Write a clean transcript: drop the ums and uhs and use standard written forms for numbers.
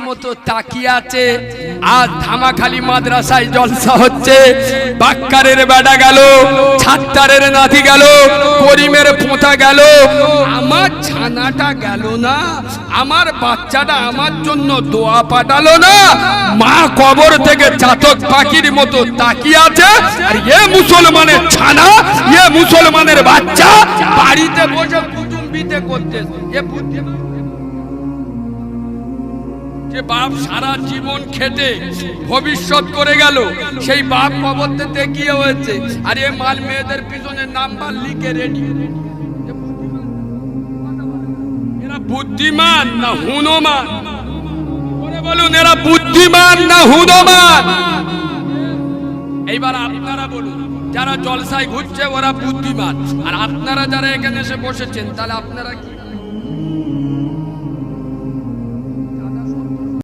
মতো তাকিয়ে আছে। আজ ধামাখালি মাদ্রাসায় জলসা হচ্ছে, বাক্কারের বেড়া গেল, ছাত্তারের নাতি গেল, করিমের পোঁতা গেল, আমার ছানাটা গেল না, আমার বাচ্চাটা আমার জন্য দোয়া পাঠালো না। মা কবর থেকে চাতক পাখির মতো তাকিয়ে আছে, আর এ মুসলমানের ছানা, এ মুসলমানের বাচ্চা বাড়িতে বসে কুটুম্বিতে করতে। এ বুদ্ধি যে বাপ সারা জীবন খেটে ভবিষ্যৎ করে গেল, সেই বাপ কবরতে দেখিয়ে হয়েছে, আর এ মাল মেয়েদের পিছনে নাম্বার লিখে রেডি। এরা বুদ্ধিমান না হুনমান? বলুন, এরা বুদ্ধিমান না হুনমান? এইবার আপনারা বলুন, যারা জলসায় ঘুরছে ওরা বুদ্ধিমান, আর আপনারা যারা এখানে এসে বসেছেন তাহলে আপনারা কি?